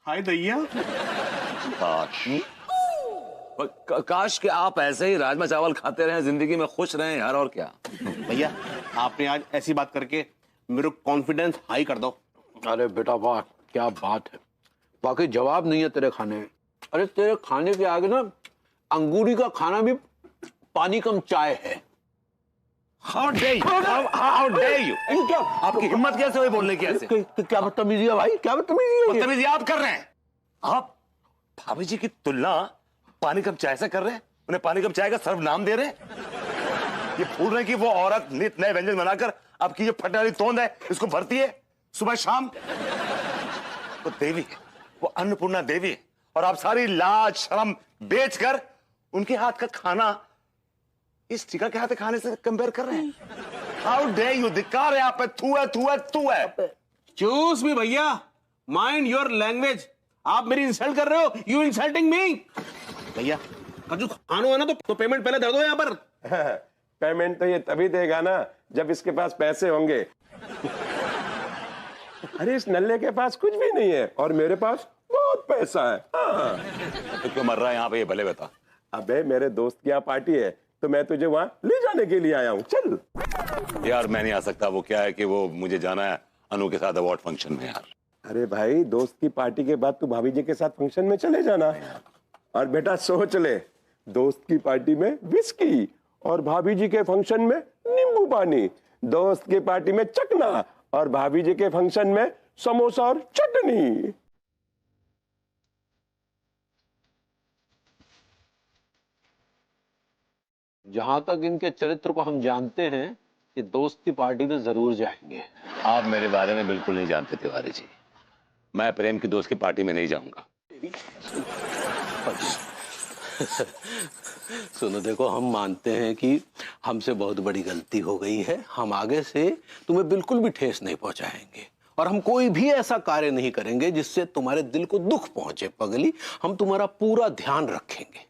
हाय दैया। काश काश कि आप ऐसे ही राजमा चावल खाते रहें, जिंदगी में खुश रहें यार, और क्या। भैया आपने आज ऐसी बात करके मेरे कॉन्फिडेंस हाई कर दो। अरे बेटा वाह, क्या बात है। बाकी जवाब नहीं है तेरे खाने में। अरे तेरे खाने के आगे ना अंगूरी का खाना भी पानी कम चाय है। How dare you? How dare you? क्या आपकी हिम्मत कैसे हुई बोलने की ऐसे? क्या बदतमीजी है भाई, क्या बदतमीजी है? बदतमीजी आप कर रहे हैं। आप भाभी जी की तुलना पानी कप चाय से कर रहे हैं, उन्हें पानी कप चाय का सर्वनाम दे रहे हैं। ये भूल रहे हैं कि वो औरत नित नए व्यंजन बनाकर आपकी जो फटने वाली तोंद है इसको भरती है सुबह शाम। वो देवी है, वो अन्नपूर्णा देवी है, और आप सारी लाज शर्म बेचकर उनके हाथ का खाना इस टीका के हाथ खाने से कंपेयर कर रहे हैं। हाउ डे यू, धिक्कार है आप पे, थू है थू है थू है। चूस भी भैया, माइंड योर लैंग्वेज। आप मेरी इंसल्ट कर रहे हो, यू इंसल्टिंग मी। भैया कजू खानो है ना तो पेमेंट पहले दे दो यहाँ पर। पेमेंट तो ये तभी देगा ना जब इसके पास पैसे होंगे। अरे इस नल्ले के पास कुछ भी नहीं है और मेरे पास बहुत पैसा है। हाँ। तो क्यों मर रहा है यहाँ पे, ये भले बता। अबे मेरे दोस्त की यहाँ पार्टी है तो मैं तुझे वहां ले जाने के लिए आया हूँ, चल। यार मैं नहीं आ सकता, वो क्या है कि वो मुझे जाना है अनु के साथ अवार्ड फंक्शन में यार। अरे भाई दोस्त की पार्टी के बाद तू भाभी जी के साथ फंक्शन में चले जाना। और बेटा सोच ले, दोस्त की पार्टी में विस्की और भाभी जी के फंक्शन में नींबू पानी, दोस्त की पार्टी में चकना और भाभी जी के फंक्शन में समोसा और चटनी। जहां तक इनके चरित्र को हम जानते हैं, ये दोस्त की पार्टी में जरूर जाएंगे। आप मेरे बारे में बिल्कुल नहीं जानते तिवारी जी, मैं प्रेम की दोस्त की पार्टी में नहीं जाऊंगा। सुनो देखो, हम मानते हैं कि हमसे बहुत बड़ी गलती हो गई है। हम आगे से तुम्हें बिल्कुल भी ठेस नहीं पहुंचाएंगे और हम कोई भी ऐसा कार्य नहीं करेंगे जिससे तुम्हारे दिल को दुख पहुंचे। पगली, हम तुम्हारा पूरा ध्यान रखेंगे।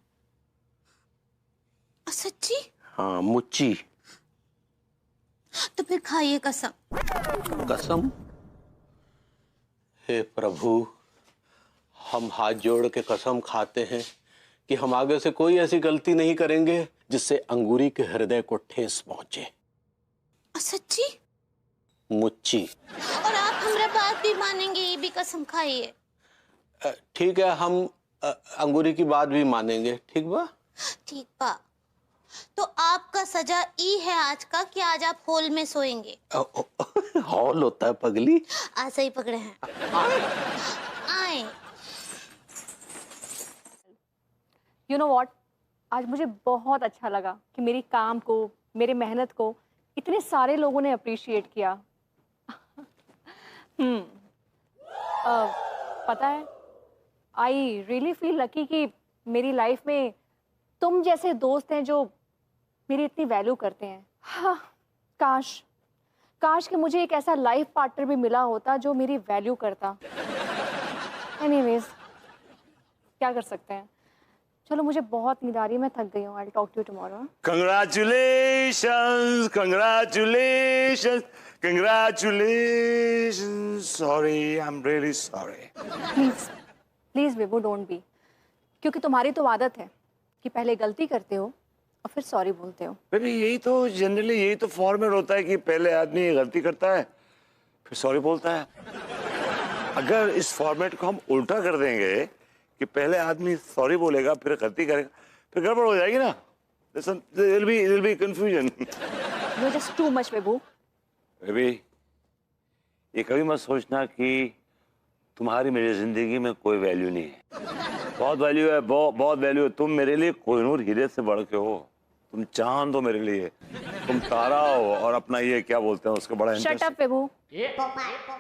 सच्ची? हाँ मुच्ची। तो फिर खाइए कसम। कसम? हे प्रभु, हम हाथ जोड़ के कसम खाते हैं कि हम आगे से कोई ऐसी गलती नहीं करेंगे जिससे अंगूरी के हृदय को ठेस पहुंचे। सच्ची? मुच्ची। और आप हमारा बात भी मानेंगे, ये भी कसम खाइए। ठीक है, हम अंगूरी की बात भी मानेंगे। ठीक बा? ठीक बा। तो आपका सजा ई है आज का कि आज आप हॉल में सोएंगे। हॉल होता है पगली? आज सही पकड़े हैं। आए। यू नो व्हाट, आज मुझे बहुत अच्छा लगा कि मेरी काम को, मेरी मेहनत को इतने सारे लोगों ने अप्रिशिएट किया। पता है, आई रियली फील लकी कि मेरी लाइफ में तुम जैसे दोस्त हैं जो मेरी इतनी वैल्यू करते हैं। हाँ, काश कि मुझे एक ऐसा लाइफ पार्टनर भी मिला होता जो मेरी वैल्यू करता। एनीवेज, क्या कर सकते हैं। चलो, मुझे बहुत नींद आ रही है, मैं थक गई हूँ। I will talk to you tomorrow. Congratulations, congratulations, congratulations. Sorry, I'm really sorry. Please Vibhu, don't be. क्योंकि तुम्हारी तो आदत है कि पहले गलती करते हो और फिर सॉरी बोलते हो। बेबी यही तो जनरली यही तो फॉर्मेट होता है कि पहले आदमी गलती करता है फिर सॉरी बोलता है। अगर इस फॉर्मेट को हम उल्टा कर देंगे कि पहले आदमी सॉरी बोलेगा फिर गलती करेगा, फिर गड़बड़ हो जाएगी ना। There'll be confusion. You're just too much, Vibhu. Baby ये कभी मत सोचना कि तुम्हारी मेरी जिंदगी में कोई वैल्यू नहीं है। बहुत वैल्यू है, बहुत वैल्यू है। तुम मेरे लिए कोहिनूर हीरे से बढ़ के हो, तुम चांद हो मेरे लिए, तुम तारा हो और अपना ये क्या बोलते हैं उसको बड़ा शट अप विभू।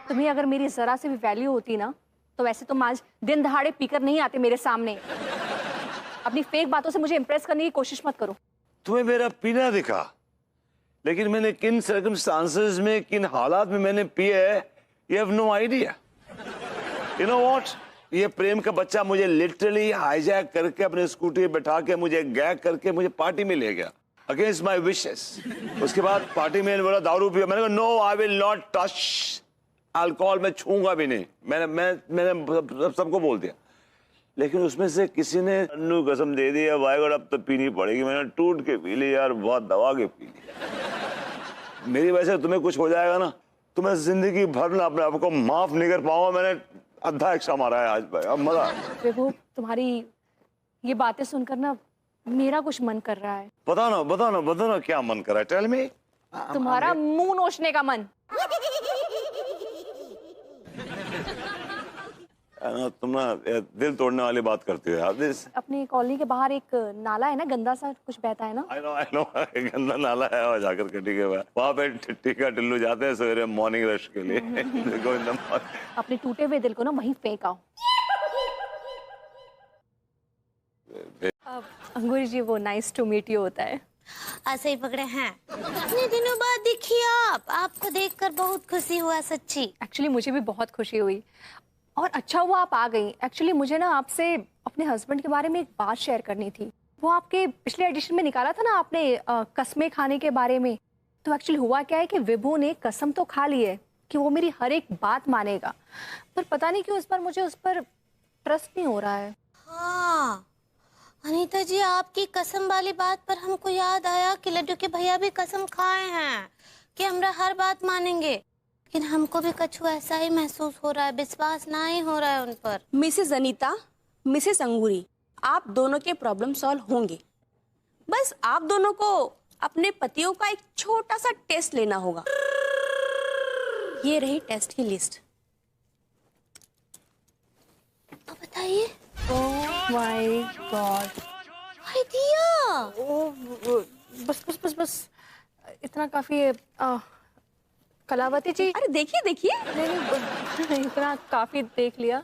तुम्हें अगर मेरी जरा से भी वैल्यू होती ना तो वैसे तुम आज दिन दहाड़े पीकर नहीं आते मेरे सामने। अपनी फेक बातों से मुझे इंप्रेस करने की कोशिश मत करो। तुम्हें मेरा पीना दिखा, लेकिन मैंने किन सर्कमस्टांसेस में, किन हालात में मैंने पिया है, you have no idea. You know what, ये प्रेम का बच्चा मुझे लिटरली हाईजैक करके अपने स्कूटी पे बैठा के मुझे गैग करके मुझे पार्टी में ले गया अगेंस्ट माय विशेस। उसके बाद पार्टी में बोला दारू पिया, मैंने कहा no I will not touch, alcohol मैं छूंगा भी नहीं। मैंने सबको बोल दिया, लेकिन उसमें से किसी ने अन्नू कसम दे दी है, भाई अब तो पीनी पड़ेगी। मैंने टूट के पी ली यार, बहुत दबा के पी ली। मेरी वजह से तुम्हें कुछ हो जाएगा ना तो मैं जिंदगी भर ना अपने आप को माफ नहीं कर पाऊंगा। मैंने अद्धा एक्स्ट्रा मारा है आज भाई, अब मजा। विभू, तुम्हारी ये बातें सुनकर ना मेरा कुछ मन कर रहा है। बताओ ना क्या मन कर रहा है? Tell me. तुम्हारा मुंह नोचने का मन। तुम ना दिल तोड़ने वाली बात करती हो यार। अपनी कॉलोनी के बाहर एक नाला है ना, गंदा सा कुछ बहता है ना। I know, गंदा नाला है और जाकर कटी के बाद वहाँ पे टिक्का टिल्लू जाते हैं सवेरे मॉर्निंग रश के लिए। देखो अपने टूटे हुए दिल को ना वहीं फेंक आओ। अंगूरी जी, वो नाइस टू मीट यू होता है। ऐसे ही पकड़े हैं। इतने दिनों बाद दिखी आप, आपको देखकर बहुत खुशी हुआ सच्ची। एक्चुअली मुझे भी बहुत खुशी हुई और अच्छा हुआ आप आ गई। एक्चुअली मुझे ना आपसे अपने हस्बैंड के बारे में एक बात शेयर करनी थी। वो आपके पिछले एडिशन में निकाला था ना आपने कसमें खाने के बारे में। तो एक्चुअली हुआ क्या है कि विभू ने कसम तो खा ली है कि वो मेरी हर एक बात मानेगा, पर पता नहीं क्यों इस बार मुझे उस पर ट्रस्ट नहीं हो रहा है। हाँ अनीता जी, आपकी कसम वाली बात पर हमको याद आया कि लड्डू के भैया भी कसम खाए हैं कि हमरा हर बात मानेंगे, लेकिन हमको भी कछु ऐसा ही महसूस हो रहा है, विश्वास ना ही हो रहा है उन पर। मिसेस अनीता, मिसेस अंगूरी, आप दोनों के प्रॉब्लम सॉल्व होंगे। बस आप दोनों को अपने पतियों का एक छोटा सा टेस्ट लेना होगा। ये रही टेस्ट की लिस्ट। तो बताइए। Oh my God. दिया। बस बस बस बस इतना काफी है। कलावती जी, अरे देखिए देखिए। नहीं, इतना काफी देख लिया।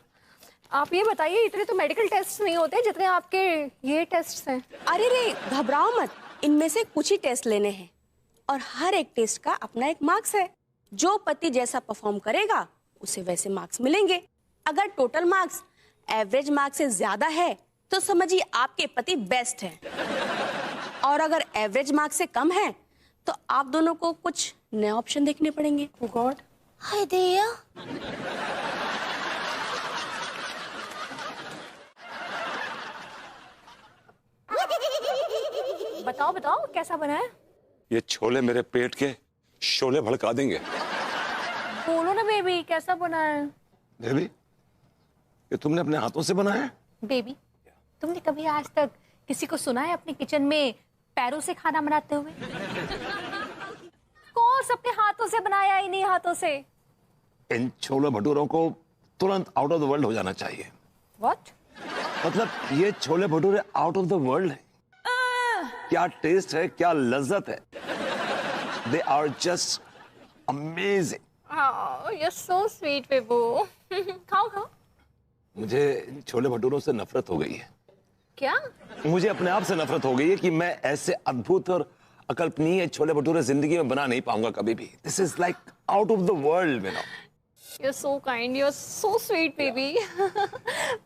आप ये बताइए, इतने तो मेडिकल टेस्ट नहीं होते जितने आपके ये टेस्ट हैं। अरे रे, घबराओ मत, इनमें से कुछ ही टेस्ट लेने हैं और हर एक टेस्ट का अपना एक मार्क्स है। जो पति जैसा परफॉर्म करेगा उसे वैसे मार्क्स मिलेंगे। अगर टोटल मार्क्स एवरेज मार्क्स से ज्यादा है तो समझिए आपके पति बेस्ट हैं, और अगर एवरेज मार्क्स से कम है तो आप दोनों को कुछ नए ऑप्शन देखने पड़ेंगे। Oh God। हाय दिया। बताओ बताओ कैसा बना है? ये छोले मेरे पेट के शोले भड़का देंगे। बोलो ना बेबी, कैसा बना है? बेबी, ये तुमने अपने हाथों से बनाया है? बेबी, तुमने कभी आज तक किसी को सुना है अपने किचन में पैरों से खाना बनाते हुए? कौन अपने हाथों से बनाया, इन्हीं हाथों से? इन छोले भटूरों को तुरंत आउट ऑफ द वर्ल्ड हो जाना चाहिए। What? मतलब ये chole bhature out of the world है। क्या टेस्ट है, क्या लज्जत है। They are just amazing. Oh, you're so sweet, Bebu. खाओ खाओ। मुझे इन छोले भटूरों से नफरत हो गई है। क्या? मुझे अपने आप से नफरत हो गई है कि मैं ऐसे अद्भुत और अकल्पनीय छोले भटूरे जिंदगी में बना नहीं पाऊंगा कभी भी। This is like out of the world, you know. You're so kind, you're so sweet, baby।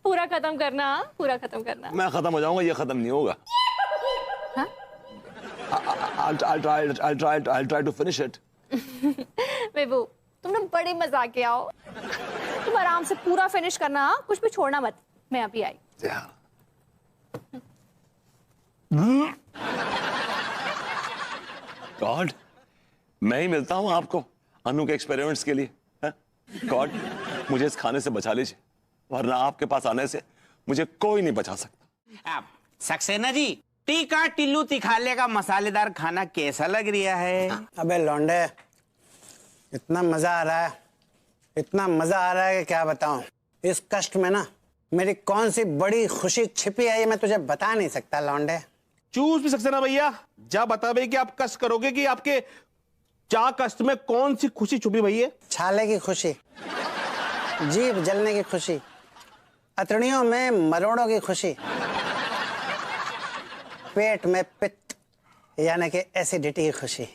पूरा खत्म करना, पूरा खत्म करना। मैं खत्म हो जाऊंगा, ये खत्म नहीं होगा। हाँ? I'll try to finish it। बेबू, तुम ना बड़े मजाक आओ। तुम आराम से पूरा फिनिश करना, हाँ? कुछ भी छोड़ना मत। मैं अभी आई। गॉड, मैं ही मिलता हूं आपको अनु के एक्सपेरिमेंट्स के लिए। गॉड, मुझे इस खाने से बचा लीजिए, वरना आपके पास आने से मुझे कोई नहीं बचा सकता। सक्सेना जी, टीका टिल्लू तिखाले का मसालेदार खाना कैसा लग रहा है? अबे लौंडे, इतना मजा आ रहा है, इतना मजा आ रहा है कि क्या बताऊं। इस कष्ट में ना मेरी कौन सी बड़ी खुशी छिपी है, ये मैं तुझे बता नहीं सकता लौंडे। चूज भी सक्सेना भैया, जा बता भाई कि आप कष्ट करोगे कि आपके चा कष्ट में कौन सी खुशी छुपी भैया? छाले की खुशी, जीभ जलने की खुशी, अतड़ियों में मरोड़ों की खुशी, पेट में पित्त यानी कि एसिडिटी की खुशी,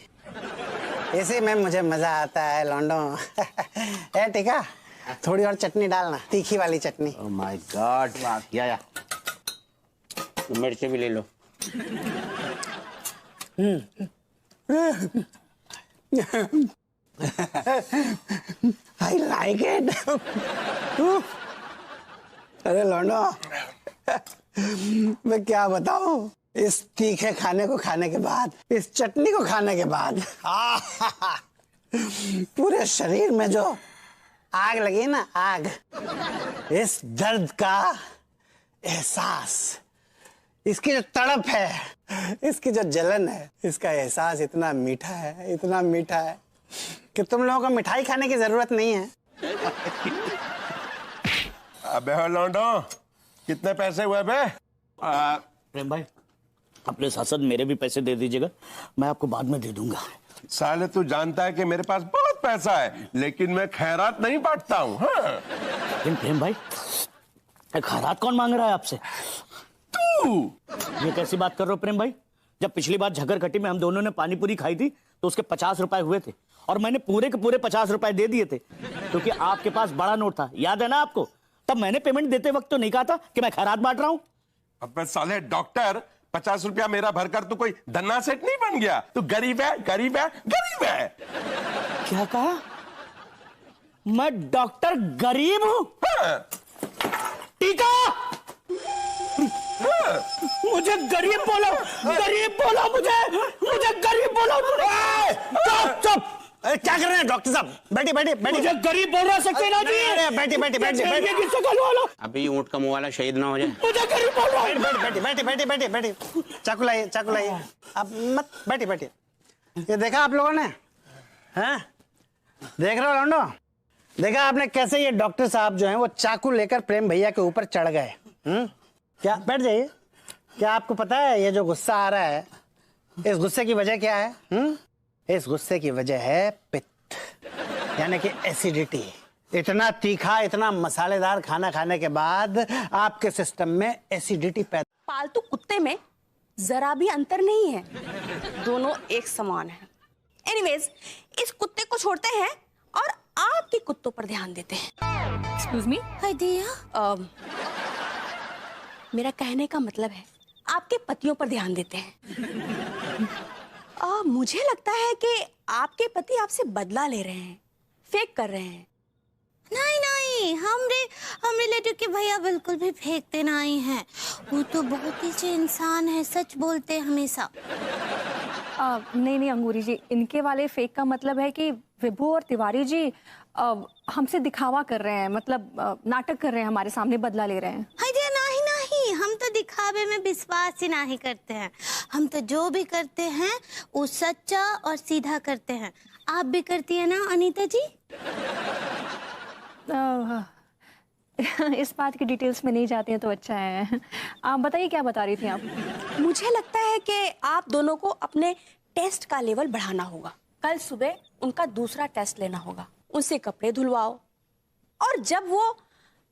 इसी में मुझे मजा आता है लौंडो। ए टीका, थोड़ी और चटनी डालना, तीखी वाली चटनी। ओह माय गॉड, या मिर्च भी ले लो। I like it. अरे लौंडो, मैं क्या बताऊं, इस तीखे खाने को खाने के बाद, इस चटनी को खाने के बाद पूरे शरीर में जो आग लगी ना, आग, इस दर्द का एहसास, इसकी जो तड़प है, इसकी जो जलन है, इसका एहसास इतना मीठा है, इतना मीठा है कि तुम लोगों को मिठाई खाने की जरूरत नहीं है। अबे हो लौंडो, कितने पैसे हुए बे? प्रेम भाई, अपने साथ साथ मेरे भी पैसे दे दीजिएगा, मैं आपको बाद में दे दूंगा। साले तू जानता है कि मेरे पास बहुत पैसा है, लेकिन मैं खैरात नहीं बांटता हूँ। हाँ? लेकिन प्रेम भाई, खैरात कौन मांग रहा है आपसे? तू। ये कैसी बात कर रहे हो प्रेम भाई? जब पिछली बार झगरखटी में हम दोनों ने पानी पूरी खाई थी तो उसके 50 रुपए हुए थे और मैंने पूरे के पूरे 50 रुपए दे दिए थे, क्योंकि आपके पास बड़ा नोट था, याद है ना आपको? तब मैंने पेमेंट देते वक्त तो नहीं कहा था कि मैं खैरात बांट रहा हूँ। अबे साले डॉक्टर, 50 रुपया मेरा भरकर तू कोई धन्ना सेठ नहीं बन गया। तू गरीब है, गरीब है, गरीब है। क्या कहा? मैं डॉक्टर गरीब हूँ? हाँ। टीका, हाँ। मुझे गरीब बोलो, गरीब बोलो, मुझे गरीब बोलो। चुप चुप, क्या कर रहे हैं डॉक्टर साहब? बैठी बैठी बैठी। मुझे गरीब बोल रहा सक्सेना जी। बैठी बैठी बैठी बैठी। किससे गलवा लो? अभी ऊंट का मुंह वाला शहीद ना हो जाए। मुझे गरीब बोल रहा है। बैठी बैठी बैठी बैठी बैठी। चाकू लाइए, चाकू लाइए। अब मत बैठी बैठी। ये देखा आप लोगों ने? हैं? देख रहे हो लौंडो? देखा आपने कैसे ये डॉक्टर साहब जो हैं वो चाकू लेकर प्रेम भैया के ऊपर चढ़ गए? क्या, बैठ जाइए। क्या आपको पता है ये जो गुस्सा आ रहा है, इस गुस्से की वजह क्या है? इस गुस्से की वजह है पित्त, यानी कि एसिडिटी। इतना तीखा, इतना मसालेदार खाना खाने के बाद आपके सिस्टम में एसिडिटी पैदा। पालतू कुत्ते में जरा भी अंतर नहीं है, दोनों एक समान है। एनीवेज, इस कुत्ते को छोड़ते हैं और आपके कुत्तों पर ध्यान देते हैं। Excuse me. हाय दिया। मेरा कहने का मतलब है आपके पतियों पर ध्यान देते हैं। मुझे लगता है कि आपके पति आपसे बदला ले रहे हैं, फेक कर रहे हैं। नहीं नहीं, हम रिलेटिव के भैया बिल्कुल भी फेंकते नहीं हैं। वो तो बहुत ही अच्छे इंसान है, सच बोलते हैं हमेशा। नहीं नहीं अंगूरी जी, इनके वाले फेक का मतलब है कि विभू और तिवारी जी हमसे दिखावा कर रहे हैं, मतलब नाटक कर रहे हैं, हमारे सामने बदला ले रहे हैं। नहीं नहीं, हम तो दिखावे में विश्वास ही नहीं करते हैं। हम तो जो भी करते हैं वो सच्चा और सीधा करते हैं। आप भी करती है ना अनीता जी? इस बात की डिटेल्स में नहीं जाते हैं तो अच्छा है। आप बताइए क्या बता रही थी आप? मुझे लगता है कि आप दोनों को अपने टेस्ट का लेवल बढ़ाना होगा। कल सुबह उनका दूसरा टेस्ट लेना होगा, उनसे कपड़े धुलवाओ और जब वो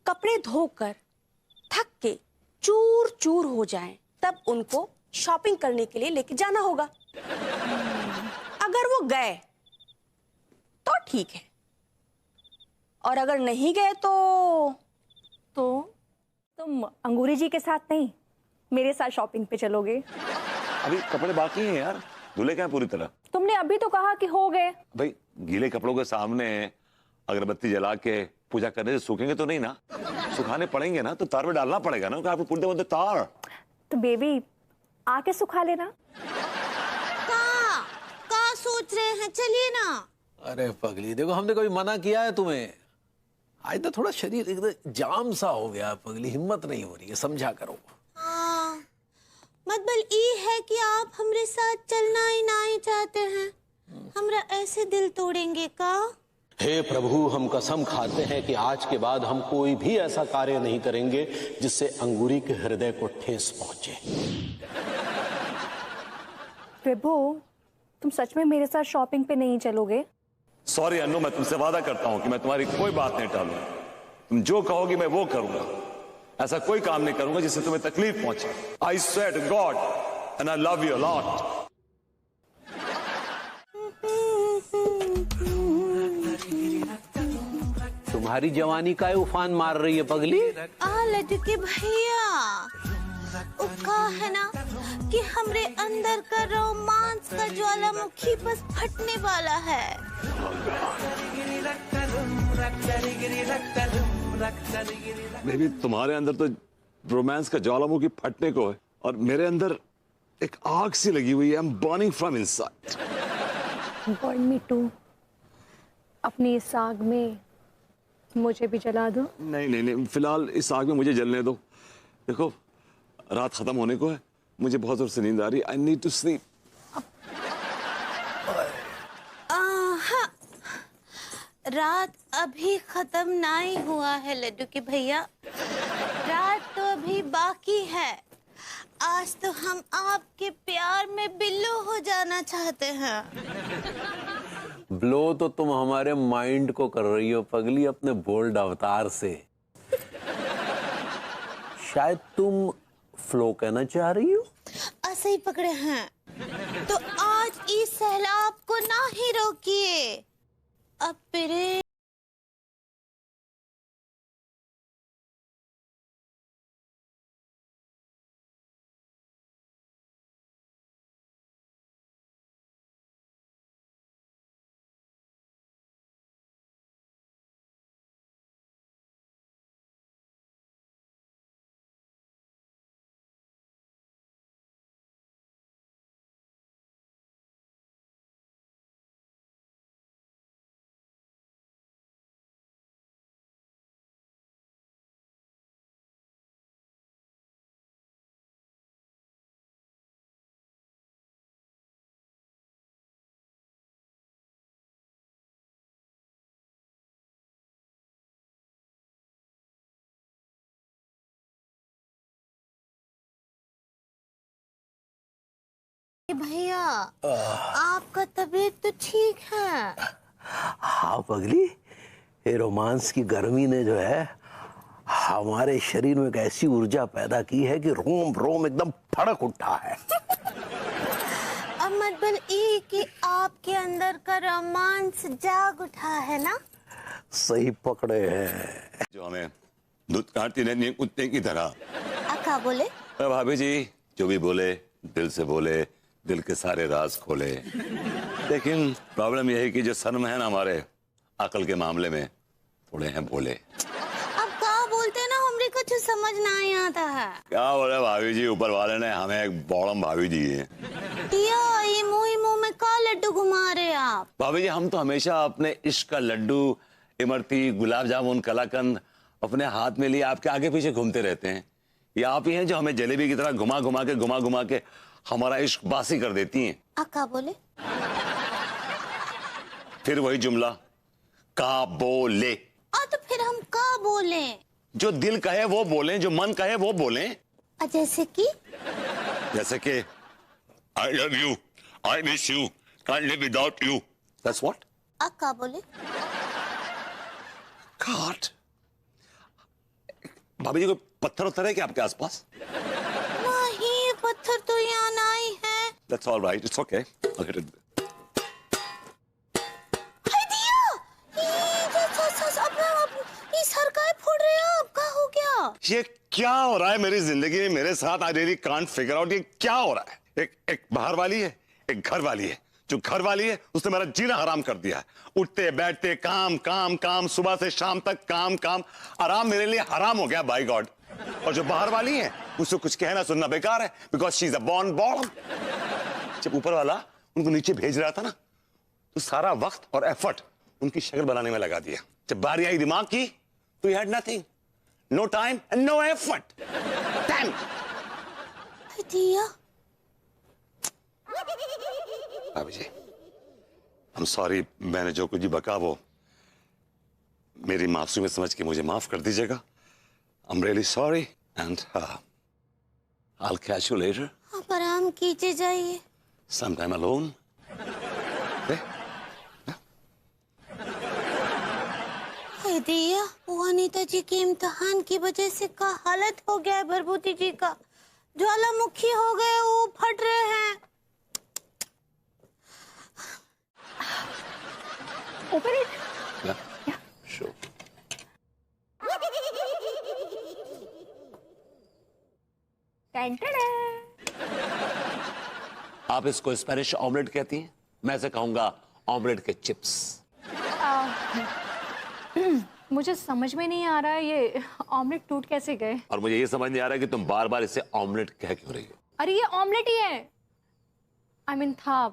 कपड़े धोकर थक के चूर चूर हो जाएं, तब उनको शॉपिंग करने के लिए लेके जाना होगा। अगर वो गए तो ठीक है, और अगर नहीं गए तो तुम अंगूरी जी के साथ नहीं, मेरे साथ शॉपिंग पे चलोगे? अभी कपड़े बाकी हैं यार, धुले क्या पूरी तरह? तुमने अभी तो कहा कि हो गए। भाई गीले कपड़ों के सामने अगरबत्ती जला के पूजा करने से सूखेंगे तो नहीं ना, सुखाने पड़ेंगे ना, तो तार में डालना पड़ेगा ना, आपको पूरे बोलते तार। तो बेबी आके सुखा लेना। का सोच रहे हैं, चलिए ना। अरे पगली, देखो हमने कभी मना किया है तुम्हें? आज तो थोड़ा शरीर एकदम जाम सा हो गया पगली, हिम्मत नहीं हो रही है, समझा करो। मतलब ये है कि आप हमारे साथ चलना ही नहीं चाहते हैं, हमरा ऐसे दिल तोड़ेंगे का? हे प्रभु, हम कसम खाते हैं कि आज के बाद हम कोई भी ऐसा कार्य नहीं करेंगे जिससे अंगूरी के हृदय को ठेस पहुंचे। विभू, तुम सच में मेरे साथ शॉपिंग पे नहीं चलोगे? सॉरी अन्नू, मैं तुमसे वादा करता हूं कि मैं तुम्हारी कोई बात नहीं टालूंगा। तुम जो कहोगी मैं वो करूंगा। ऐसा कोई काम नहीं करूंगा जिससे तुम्हें तकलीफ पहुंचे। I swear to God and I love you a lot. तुम्हारी जवानी का उफान मार रही है पगली। लड्डू के भैया, उसका है ना कि हमरे अंदर का रोमांस का ज्वालामुखी बस फटने वाला है। बेबी तुम्हारे अंदर तो रोमांस का ज्वालामुखी फटने को है और मेरे अंदर एक आग सी लगी हुई है। I am burning from inside. Burn me too. अपनी इस आग में मुझे भी जला दो। नहीं नहीं नहीं, फिलहाल इस आग में मुझे जलने दो। देखो रात खत्म होने को है, मुझे बहुत जोर से नींद आ रही है। I need to sleep. रात अभी खत्म नहीं हुआ है लड्डू के भैया, रात तो अभी बाकी है। आज तो हम आपके प्यार में बिल्लो हो जाना चाहते हैं। ब्लो तो तुम हमारे माइंड को कर रही हो पगली, अपने बोल्ड अवतार से। शायद तुम फ्लो कहना चाह रही हो। ऐसे ही पकड़े हैं तो आज इस सैलाब को ना ही रोकिए। अब फिर भैया आपका तबीयत तो ठीक है। हाँ पगली, ये रोमांस की गर्मी ने जो है हमारे शरीर में एक ऐसी ऊर्जा पैदा की है कि रोम रोम एकदम फड़क उठा है। अब मतलब ये कि आपके अंदर का रोमांस जाग उठा है ना। सही पकड़े हैं। जो हमें दूध काटती रहती है कुत्ते की तरह। क्या बोले? भाभी जी जो भी बोले दिल से बोले, दिल के सारे राज खोले। लेकिन प्रॉब्लम यह है कि जो सनम है ना हमारे अकल के मामले में थोड़े हैं भोले। अब क्या बोलते ना, हमरे कुछ समझ नहीं आता है। क्या बोले भाभी जी, ऊपर वाले ने हमें एक बौड़म भाभी दी है। ये मुंह में का लड्डू घुमा रहे आप? भाभी जी हम तो हमेशा अपने इश्क का लड्डू, इमरती, गुलाब जामुन, कलाकंद अपने हाथ में लिए आपके आगे पीछे घूमते रहते हैं। ये आप ही हैं जो हमें जलेबी की तरह घुमा घुमा के हमारा इश्क बासी कर देती हैं। क्या बोले? फिर वही जुमला, का बोले। तो फिर हम का बोले? जो दिल कहे वो बोले, जो मन कहे वो बोले। जैसे कि आई love you, I miss you, can't live without you. That's what. क्या बोले? काट। भाभी जी कोई पत्थर उत्तर है क्या आपके आसपास? नहीं, पत्थर तो यहाँ नहीं है। That's all right, it's okay. I'll get it. ये सर काय फोड़ रहे हो आप? क्या हो गया? ये क्या हो रहा है मेरी जिंदगी में मेरे साथ? I really can't figure out ये क्या हो रहा है। एक बाहर वाली है, एक घर वाली है। जो घर वाली है उसने मेरा जीना हराम कर दिया है। उठते बैठते काम काम काम, सुबह से शाम तक काम काम, आराम मेरे लिए हराम हो गया बाय गॉड। और जो बाहर वाली है उससे कुछ कहना सुनना बेकार है, because she is a born born. जब ऊपर वाला उनको नीचे भेज रहा था ना, तो सारा वक्त और एफर्ट उनकी शक्ल बनाने में लगा दिया। जब बारी आई दिमाग की तो you had nothing, no time and no effort. Damn. भाभी जी I'm sorry, मैंने जो कुछ भी बका वो मेरी मासूमी समझ के मुझे माफ कर दीजिएगा। I'm really sorry and I'll catch you later. आप आराम कीजिए, जाइए। Sometime alone. Okay? दिया वो अनीता जी के इम्तिहान की वजह से का हालत हो गया है। भरभूति जी का ज्वालामुखी हो गए, वो फट रहे हैं। Open it. Yeah. Sure. आप इसको स्पेनिश ऑमलेट कहती हैं, मैं इसे कहूंगा ऑमलेट के चिप्स। मुझे समझ में नहीं आ रहा है ये ऑमलेट टूट कैसे गए। और मुझे ये समझ नहीं आ रहा है कि तुम बार बार इससे ऑमलेट कह क्यों रही हो। अरे ये ऑमलेट ही है, आई मीन था।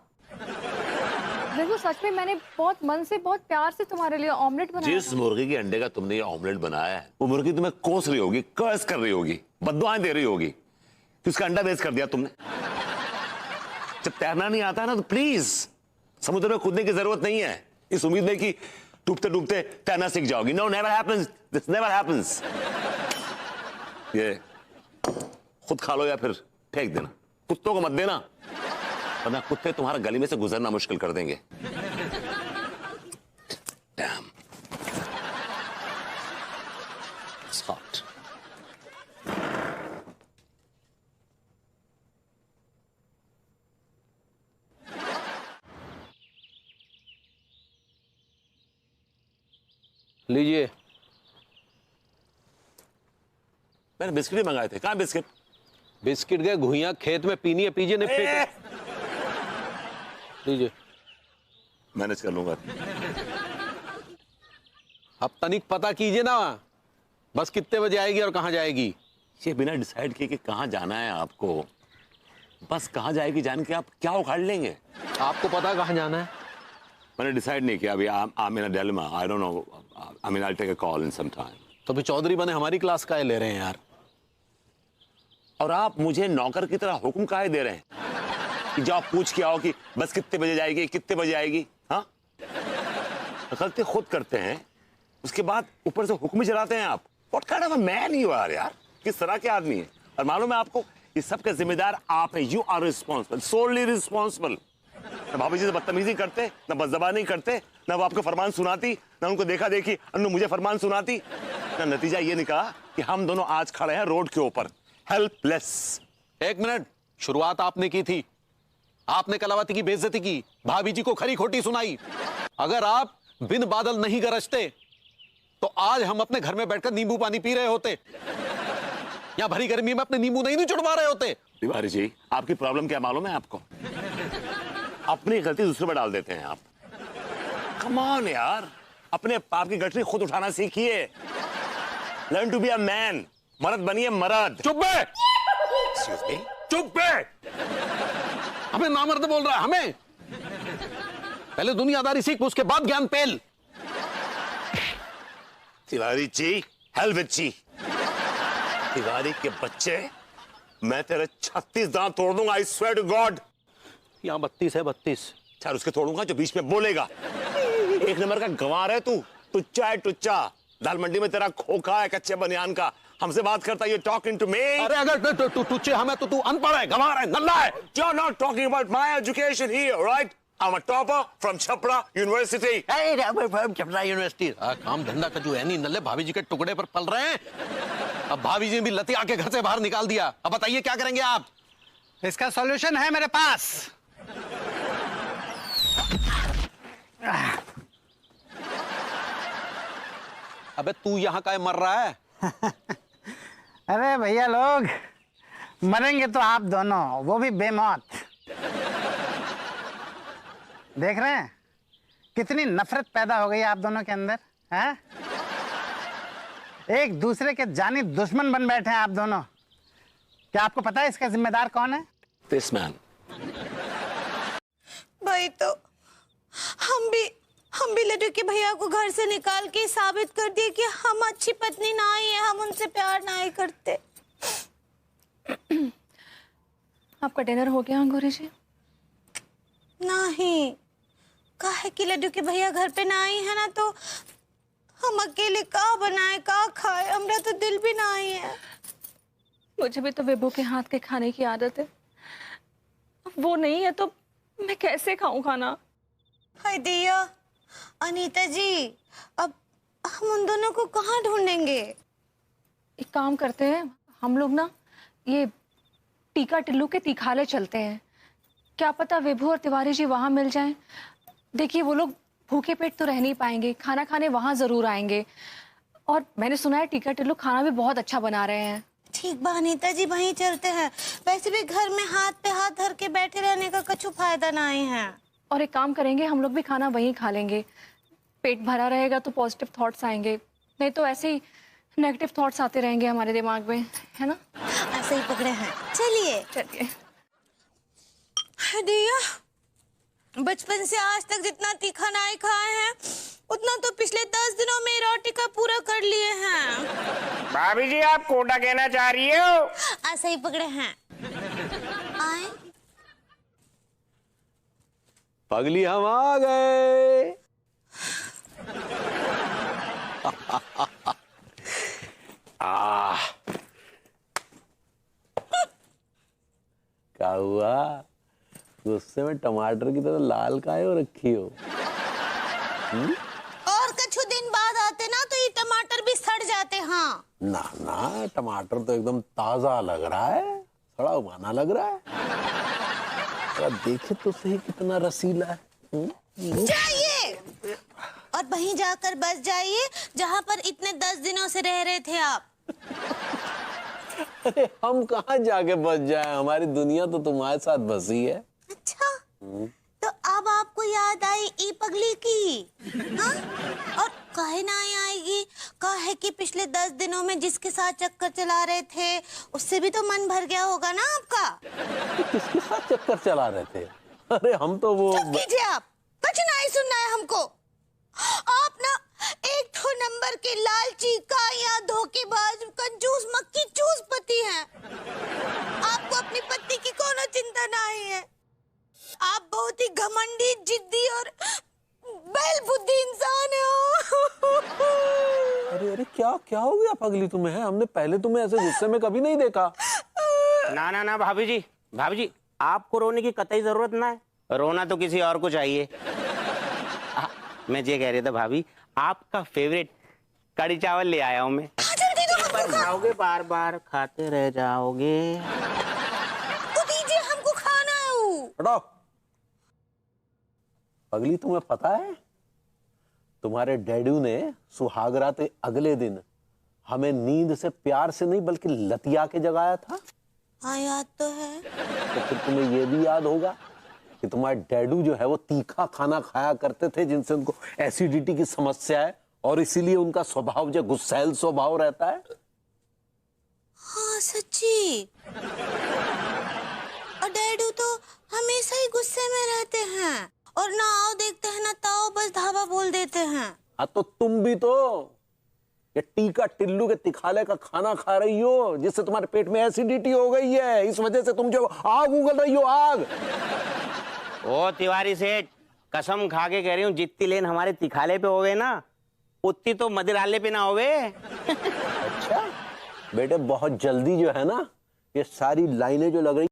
देखो सच में मैंने बहुत मन से बहुत प्यार से तुम्हारे लिए ऑमलेट बनाया। जिस मुर्गी के अंडे का तुमने ये ऑमलेट बनाया है वो मुर्गी तुम्हें कोस रही होगी, कर्स कर रही होगी, बद्दुआएं दे रही होगी कि उसका अंडा वेस्ट कर दिया तुमने। जब तैरना नहीं आता है ना तो प्लीज समुद्र में कूदने की जरूरत नहीं है इस उम्मीद में कि डूबते डूबते तैरना सीख जाओगी। No, never happens, this never happens. ये खुद खा लो या फिर फेंक देना, कुत्तों को मत देना वरना कुत्ते तुम्हारा गली में से गुजरना मुश्किल कर देंगे। Damn. It's hot. लीजिए। मैंने बिस्किट ही मंगाए थे। कहाँ बिस्किट? बिस्किट गए घुइयां खेत में पीनी है, पीजिए। नहीं फेंक लीजिए। मैनेज कर लूंगा। अब तनिक पता कीजिए ना बस कितने बजे आएगी और कहाँ जाएगी। ये बिना डिसाइड किए कि कहाँ जाना है आपको, बस कहाँ जाएगी जान के आप क्या उखाड़ लेंगे। आपको पता कहाँ जाना है? मैंने डिसाइड नहीं किया अभी। I'm in a dilemma. I don't know. I mean, I'll take a call in some time. तो भी चौधरी बने हमारी क्लास का ले रहे हैं यार। और आप मुझे नौकर की तरह हुक्म काहे दे रहे हैं कि जाओ पूछ के आओ कि बस कितने बजे जाएगी, कितने बजे आएगी। हाँ, गलती खुद करते हैं उसके बाद ऊपर से हुक्म ही चलाते हैं आप। What kind of a man you are यार, किस तरह के आदमी है। और मालूम है आपको ये सब के जिम्मेदार आप हैं। You are responsible, solely responsible। ना भाभी जी से बदतमीजी करते, ना बदजबानी करते, ना वो आपको फरमान सुनाती, ना उनको देखा देखी अन्नू मुझे फरमान सुनाती। ना नतीजा ये निकला कि हम दोनों आज खड़े हैं रोड के ऊपर हेल्पलेस। एक मिनट, शुरुआत आपने की थी। आपने कलावती की बेइज्जती की, भाभी जी को खरी खोटी सुनाई। अगर आप बिन बादल नहीं गरजते तो आज हम अपने घर में बैठकर नींबू पानी पी रहे होते, या भरी गर्मी में अपने नींबू नहीं चुड़वा रहे होते। तिवारी जी, आपकी प्रॉब्लम क्या मालूम है आपको? अपनी गलती दूसरे पर डाल देते हैं आप। कम ऑन यार, अपने पाप की गठरी खुद उठाना सीखिए। Learn to be a man. मर्द बनिए मर्द। चुप बे, चुप बे। हमें नामर्द बोल रहा है हमें। पहले दुनियादारी सीख, उसके बाद ज्ञान पेल। तिवारी जी, हेल्वेट जी, तिवारी के बच्चे, मैं तेरे 36 दांत तोड़ दूंगा। I swear to God. यहाँ 32 है, 32। चार उसके तोड़ूंगा जो बीच में बोलेगा। एक नंबर का गंवार है तू, टुच्चा है टुच्चा। दाल मंडी में तेरा खोखा है कच्चे बनियान का। हमसे बात करता है, टॉकिंग टू मी। अरे अगर टुच्चे हमें तो तू अनपढ़ है, गंवार है, नल्ला है। You're not talking about my education here, right? I'm a topper from Chhapra University. Chhapra university. काम धंधा का जो है नहीं, नल्ले भाभी जी के टुकड़े पर पल रहे हैं। अब भाभी जी ने भी लतिया के घर से बाहर निकाल दिया। अब बताइए क्या करेंगे आप? इसका सॉल्यूशन है मेरे पास। अबे तू यहाँ का मर रहा है? अरे भैया लोग, मरेंगे तो आप दोनों, वो भी बेमौत। देख रहे हैं कितनी नफरत पैदा हो गई आप दोनों के अंदर है? एक दूसरे के जानी दुश्मन बन बैठे हैं आप दोनों। क्या आपको पता है इसका जिम्मेदार कौन है? This man. भाई तो हम भी लड्डू के भैया को घर से निकाल के साबित कर दिए कि हम अच्छी पत्नी ना ही है, हम उनसे प्यार ना ही करते। आपका डिनर हो गया अंगूरी जी? नहीं, काहे कि लड्डू के भैया घर पे ना आई है ना, तो हम अकेले का बनाए का खाए, हमरा तो दिल भी ना आई है। मुझे भी तो विभू के हाथ के खाने की आदत है। वो नहीं है तो मैं कैसे खाऊं खाना? हाय दिया, अनीता जी, अब हम उन दोनों को कहाँ ढूंढेंगे? एक काम करते हैं, हम लोग ना ये टीका टिल्लू के तीखाले चलते हैं। क्या पता विभू और तिवारी जी वहां मिल जाएं। देखिए वो लोग भूखे पेट तो रह नहीं पाएंगे, खाना खाने वहां जरूर आएंगे। और मैंने सुना है टीका टिल्लू खाना भी बहुत अच्छा बना रहे हैं। ठीक बा अनीता जी, वहीं चलते हैं। वैसे भी घर में हाथ पे हाथ धर के बैठे रहने का कुछ फायदा नहीं है। और एक काम करेंगे, हम लोग भी खाना वहीं खा लेंगे। पेट भरा रहेगा तो पॉजिटिव थॉट्स आएंगे, नहीं तो ऐसे ही नेगेटिव थॉट्स आते रहेंगे हमारे दिमाग में, है ना? ऐसे ही पकड़े हैं। चलिए चलिए। दिया, बचपन से आज तक जितना तीखा नहीं खाए हैं उतना तो पिछले 10 दिनों में रोटी का पूरा कर लिए हैं। भाभी जी आप कोटा कहना चाह रही हो? ऐसे ही पकड़े हैं। आए पगली हम आ गए। क्या हुआ? गुस्से में टमाटर की तरह लाल काहे हो रखी हो? और कुछ दिन बाद आते ना तो ये टमाटर भी सड़ जाते। हाँ ना ना, टमाटर तो एकदम ताजा लग रहा है, सड़ा हुआ ना लग रहा है। जरा देखे तो सही कितना रसीला है। जाइए और वहीं जाकर बस जाइए जहाँ पर इतने 10 दिनों से रह रहे थे आप। अरे हम कहाँ जाके बस जाए, हमारी दुनिया तो तुम्हारे साथ बसी है। अच्छा, तो अब आपको याद आई ई पगली की? हाँ? और काहे ना आएगी? काहे कि पिछले 10 दिनों में जिसके साथ चक्कर चला रहे थे उससे भी तो मन भर गया होगा ना आपका? किसके साथ चक्कर चला रहे थे? अरे हम तो वो चुप कीजिए आप, कुछ नहीं सुनना है हमको। आप ना एक तो नंबर के लालची, काया, धोखेबाज, कंजूस, मक्खी चूस पति हैं। आपको अपनी पत्नी की कोनो चिंता नहीं है। आप बहुत ही घमंडी, जिद्दी और बैल बुद्धि इंसान हो। अरे अरे क्या क्या हो गया पगली तुम्हें? है हमने पहले तुम्हें ऐसे गुस्से में कभी नहीं देखा। ना ना ना भाभी जी आपको रोने की कतई जरूरत ना है, रोना तो किसी और को चाहिए। मैं ये कह रहा था भाभी, आपका फेवरेट कड़ी चावल ले आया हूँ मैं। जल्दी दो हमको खा। खाओगे, बार बार खाते रह जाओगे। तो दीजिए, हमको खाना है वो। हटाओ। पगली तुम्हें पता है तुम्हारे डैडू ने सुहागरात के अगले दिन हमें नींद से प्यार से नहीं बल्कि लतिया के जगाया था। हाँ याद तो है। तो फिर तुम्हें यह भी याद होगा कि तुम्हारे डैडू जो है वो तीखा खाना खाया करते थे जिनसे उनको एसिडिटी की समस्या है और इसीलिए उनका स्वभाव जो गुस्सैल स्वभाव रहता है। हाँ सच्ची। और डैडू तो हमेशा ही गुस्से में रहते हैं और ना आओ देखते हैं ना ताओ, बस धावा बोल देते हैं। हाँ तो तुम भी तो ये टीका टिल्लू के तिखाले का खाना खा रही हो जिससे तुम्हारे पेट में एसिडिटी हो गई है। इस वजह से तुम जो आग उगल रही हो, आग। ओ तिवारी सेठ, कसम खा के कह रही हूँ जितनी लेन हमारे तिखाले पे होवे ना उतनी तो मदिराले पे ना होवे। अच्छा बेटे, बहुत जल्दी जो है ना ये सारी लाइनें जो लग रही